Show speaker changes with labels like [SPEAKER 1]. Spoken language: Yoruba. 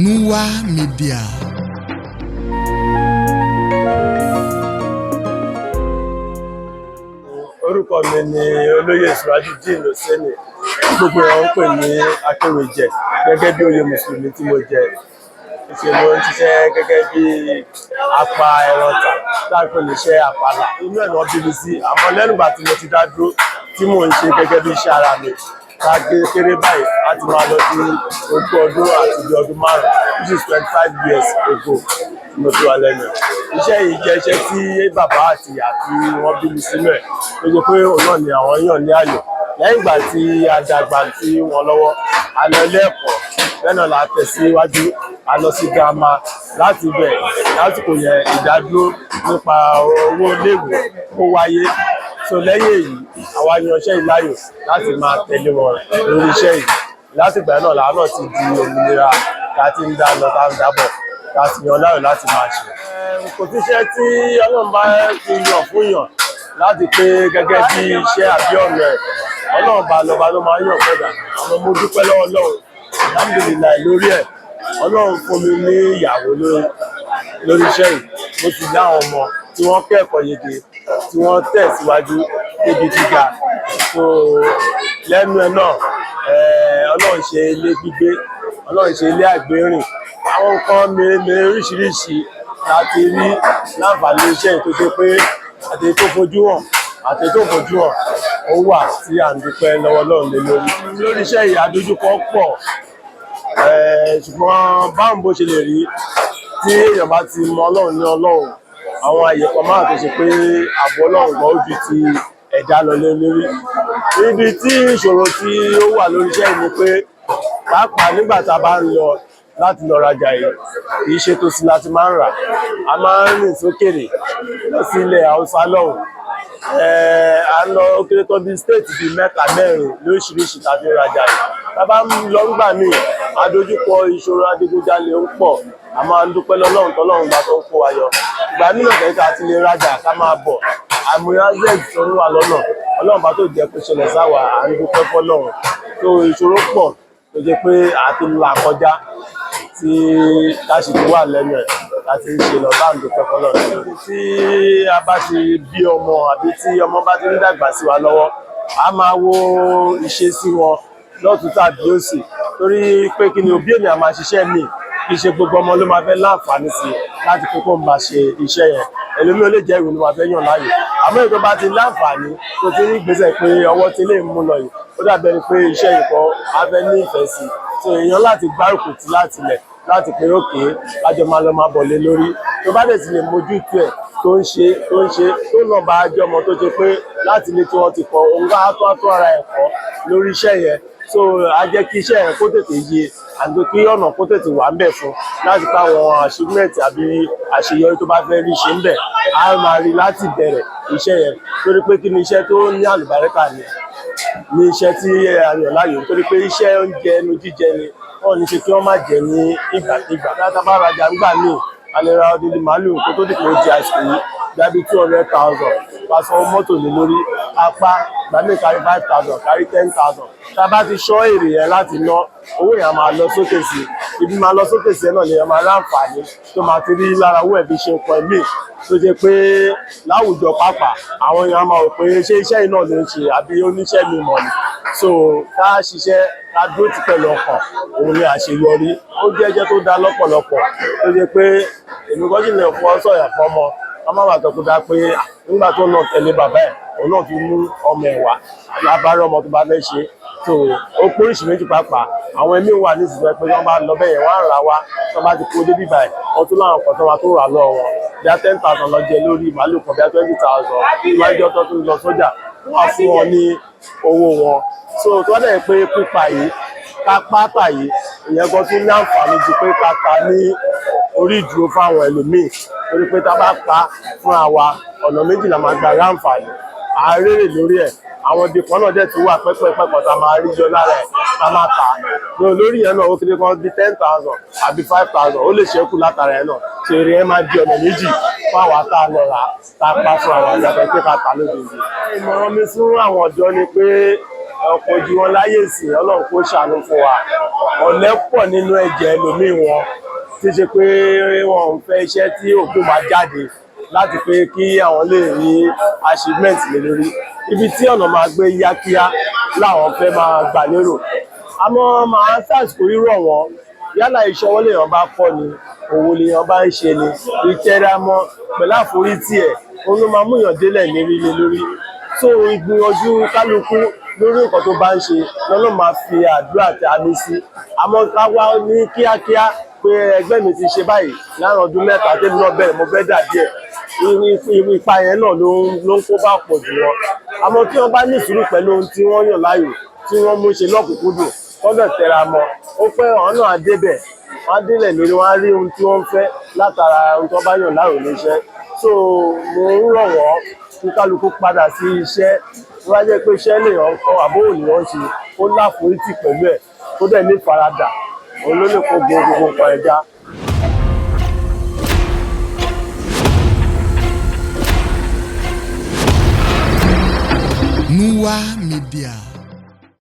[SPEAKER 1] Nuwa Media.
[SPEAKER 2] Orúkọ mi ni Olóyè Surajudeen Oseni, gbogbo wọn ń pè ní Akéwèjẹ gẹ́gẹ́ bí oyè Mùsùlùmí tí mo jẹ. Ṣé mo ń ṣiṣẹ́ gẹ́gẹ́ bí apa ẹran tà láìpẹ́ lè ṣe àpàlà. Inú ẹ̀ náà bí mi sí, àmọ́ lẹ́nu ìgbà tí mo ti dá dúró tí mò ń ṣe gẹ́gẹ́ bí iṣẹ́ ara mi. Ká kéré báyìí láti máa lọ sí ogún ọdún àti bí ọdún márùn-ún, which is 25 years ago tí mo ti wà lẹ́nu. Iṣẹ́ yìí jẹ́ iṣẹ́ tí bàbá àti ìyá tí wọ́n bí mi sínú ẹ̀, tó jẹ́ pé òun náà ni àwọn yàn ní àyò. Lẹ́yìn ìgbà tí a dàgbà sí wọn lọ́wọ́, a lọ ilé ẹ̀kọ́, bẹ́ẹ̀ náà la tẹ̀síwájú, a lọ sí girama. Láti bẹ̀ lásìkò yẹn ìdádúró nípa owó iléèwé ó wáyé. So lẹ́yìn èyí, àwa yan iṣẹ́ yìí láàyò láti máa tẹ̀lé wọn lórí iṣẹ́ yìí. Látìgbà náà làwọn náà ti di òmìnira, tá ti ń dá lọ, tá ń dábọ̀, tá ti yan láàyò láti máa ṣe. Kò sí iṣẹ́ tí Ọlọ́run bá ti yàn fún yàn láti pé gẹ́gẹ́ bí iṣẹ́ àbí ọ̀nà ẹ̀. Ọlọ́run bá lọ́ba ló máa ń yàn fẹ́dà. Àmọ́ mo dúpẹ́ lọ́wọ́ Ọlọ́run, alhamdulillah lórí ẹ̀. Ọlọ́run fún mi ní ìyàwó lórí iṣẹ́ yìí. Mo sì ní àwọn ọmọ tí wọ́n kẹ́kọ̀ọ́ yege, tí wọ́n tẹ̀síwájú débi gíga. So lẹ́nu ẹ̀ náà, Ọlọ́run ṣe ilé gbígbé, Ọlọ́run ṣe ilé àgbérìn. Àwọn nǹkan mèremère oríṣiríṣi láti rí láǹfààní iṣẹ́ yìí tó ṣe pé àti tó fojú hàn àti tó fojú hàn ó wà tí à ń dúpẹ́ lọ́wọ́ Ọlọ́run lé lórí. Lórí iṣẹ́ yìí àdójúkọ pọ̀, ṣùgbọ́n báwo bó ṣe lè rí tí èèyàn bá ti mọ Ọlọ́run ní Ọlọ́run, àwọn àyè kan máa tó ṣe pé ààbò Ọlọ́run gan ojú ti ẹ̀dá lọ lé lórí. Ibi tí ìṣòro tí ó wà lórí iṣẹ́ yìí ni pé pàápàá nígbà tá a bá ń lọ láti lọ rajà yìí, kì í ṣe tòsí láti máa ń rà. A máa ń rìn sókèrè lọ sí ilẹ̀ Haúsá lọ́hùn. À ń lọ ó kéré tó bí state bíi mẹ́ta mẹ́rin lóríṣiríṣi tàbí rajà yìí. Tá a bá ń lọ nígbà míì, àdójúkọ ìṣòro adigunjalè ń pọ̀. A máa ń dúpẹ́ lọ́lọ́run tọ́lọ́run bá tó ń kó wa yọ. Ìgbà mìíràn kẹ́kẹ́ àti lè rajà ká máa bọ̀. Àmúyẹ azẹ́ẹ̀dì tó ń wà lọ́nà, Ọlọ́run bá tó jẹ́ kó ṣẹlẹ̀ sáwà, à ń dúpẹ́ fọ́lọ́run. So ìṣòro pọ̀ tó jẹ́ pé àti là kọjá tí káṣí wà lẹ́nu ẹ̀ láti ń ṣe lọ bá ń dúpẹ́ fọ́lọ́run. Tí a bá ti bí ọmọ àbí tí ọmọ bá ti ń dàgbà sí wa lọ́wọ́, a máa wo ìṣesí wọn lọ́tùn tàbí òsì. Torí pé kí ni òbí ènìyàn máa ṣiṣẹ́ míì, kì í ṣe gbogbo ọmọ ló máa fẹ́ láǹfààní sí láti pé kó máa ṣe iṣẹ́ yẹn. Ẹlòmíì ó lè jẹ́ ìwé ló máa fẹ́ yàn láàyò. Àmọ́ èyí tó bá ti láǹfààní tó ti rí ìgbésẹ̀ pé ọwọ́ tí lè mú lọ yìí, ó dàbí ẹni pé iṣẹ́ yìí kọ́ á fẹ́ ní ìfẹ́ sí. So èèyàn láti gbárùkù tì láti lẹ̀ láti pé òkè lájọ máa lọ máa bọ̀ lé lórí. Tó bá dẹ̀ sì lè mójútó ẹ̀ tó ń ṣe tó náà bá jẹ́ ọmọ tó ṣe pé láti ilé tí wọ́n ti kọ́ òun bá tó ara ẹ̀ kọ́ lórí iṣẹ́ yẹn. So á jẹ́ kí iṣẹ́ yẹn kó tètè yé àti kí ọ̀nà kó tètè wà ń bẹ̀ fún láti pa àwọn achievement àbí àṣeyọrí tó bá fẹ́ rí ṣe ń bẹ̀. A máa rí láti bẹ̀rẹ̀ iṣẹ́ yẹn torí pé kí ni iṣẹ́ tó ní àlùbáríkà ní iṣẹ́ tí a yàn láàyò, torí pé iṣẹ́ oúnjẹ ẹnu jíjẹ ni wọ́n ní ṣe kí wọ́n má jẹ ní ìgbàkigbà. Tá a bá rajà ńgbà míì, a lè ra odidi màálù kó tó dìpọ̀ di àsìkò yìí dábí 200,000 pàṣẹ mọ́tò lé lórí apá gbàmí kárí 5,000 kárí 10,000. Tá a bá ti ṣọ́ èrè yẹn láti ná, owó yẹn máa lọ sókè sí ibi máa lọ sókè sí ẹ náà ni ẹ máa láǹfààní tó máa ti rí lára owó ẹ̀bí ṣe nǹkan ẹ̀mí tó jẹ́ pé láwùjọ pàápàá àwọn èèyàn máa rò pé ṣé iṣẹ́ yìí náà ló ń ṣe àbí oníṣẹ́ mi mọ̀ ni. So ká ṣiṣẹ́ ká dúró ti pẹ̀lú ọkàn, òun ni àṣeyọrí. Ó jẹ́ ẹjẹ́ tó dá lọ́pọ̀lọpọ̀ tó jẹ́ pé èmi kọ́ sì lè fọ́ sọ̀yà fọ́mọ. Wọ́n má bàa tó dá pé nígbà tó náà tẹ̀lé bàbá ẹ̀, òun náà fi mú ọmọ ẹ̀ wá lábárí ọmọ tó bá fẹ́ ṣe. So ó pé oríṣi méjì pàápàá. Àwọn ẹ̀mí wà ní ìsìnkú pé wọ́n bá lọ bẹ́ẹ̀ yẹn, wọ́n á rà wá tó bá ti kó dé bíbá ẹ̀. Wọ́n tún láwọn kan tó wá tó rà lọ́wọ́ wọn. Bí a 10,000 lọ jẹ lórí màálù kan, bí a 20,000 ìwájú ọtọ́ tó lọ sójà, wọ́n á fún wọn ní owó wọn. So tó dẹ̀ pé pípa yìí ká pátá yìí, ìyẹn gan tún ní àǹfààní ju pé ká ta ní orí ìdúró fáwọn ẹlòmíì. Torí pé tá a bá pa fún àwa ọ̀nà méjìlá máa gba ráǹfààní àárèrè lórí ẹ̀. Àwọn ibi kan náà dẹ̀ tún wà pẹ́pẹ́pẹ́ kan tá a máa rí yọ lára ẹ̀ tá a máa tà. Lórí yẹn náà ó kéré kan bí 10,000 àbí 5,000 ó lè ṣẹ́kù látara ẹ̀ náà. So èrè yẹn máa di ọ̀nà méjì fún àwa tá a lọ rà tá a pa fún àwa yàtọ̀ pé ká tà lójijì. Ìmọ̀ràn mi fún àwọn ọ̀dọ́ ni pé ọ̀pọ̀ jù wọn láyé sí Ọlọ́run kó ṣàánú fún wa ọ̀lẹ pọ̀ nínú ẹ̀jẹ̀ ẹlòmíì wọn tí ṣe pé wọn ò fẹ́ iṣẹ́ tí òkú máa jáde láti pé kí àwọn lè rí achievement lé lórí ibi tí ọ̀nà máa gbé yákíá láwọn fẹ́ máa gbà lérò àmọ́ máa sàsìkò rírọ̀ wọn yálà ìṣọwọ́ lèèyàn bá kọ́ ni òwò lèèyàn bá ń ṣe ni ìtẹramọ́ pẹ̀lú àforítì ẹ̀ òun ló máa múyàn délẹ̀ ní rí lé lórí tó ìgbìyànjú kálukú lórí nǹkan tó bá ń ṣe lọ́nà máa fi àdúrà tẹ àmì sí àmọ́ ká wá ní kíákíá pé ẹgbẹ́ mi ti ṣe báyìí láàrin ọdún mẹ́ta tẹ́mi náà bẹ̀rẹ̀ mo fẹ́ dà díẹ̀ irú ipa yẹn náà ló ń kó bá pọ̀ jù wọn àmọ́ tí wọ́n bá ní ìsúrù pẹ̀lú ohun tí wọ́n yàn láàyò tí wọ́n mú ṣe lọ́kùnkúndùn kọ́dọ̀ tẹra mọ́ ó pẹ́ ọ̀hún náà débẹ̀ wọ́n á délẹ̀ lórí wọ́n á rí ohun tí wọ́n fẹ́ látara ohun tí wọ́n bá yàn láàyò níṣẹ́ so mo ń rọ̀ wọ́n kí kálukú padà sí iṣẹ́ tó bá jẹ́ pé iṣẹ́ lèèyàn ń kọ́ àbóhùn lèèyàn ṣe ó láforítì pẹ̀lú ẹ̀ tó dẹ̀ ní faradà òun ló lè kó gbogbo nǹkan ẹja.
[SPEAKER 1] Nuwa Media.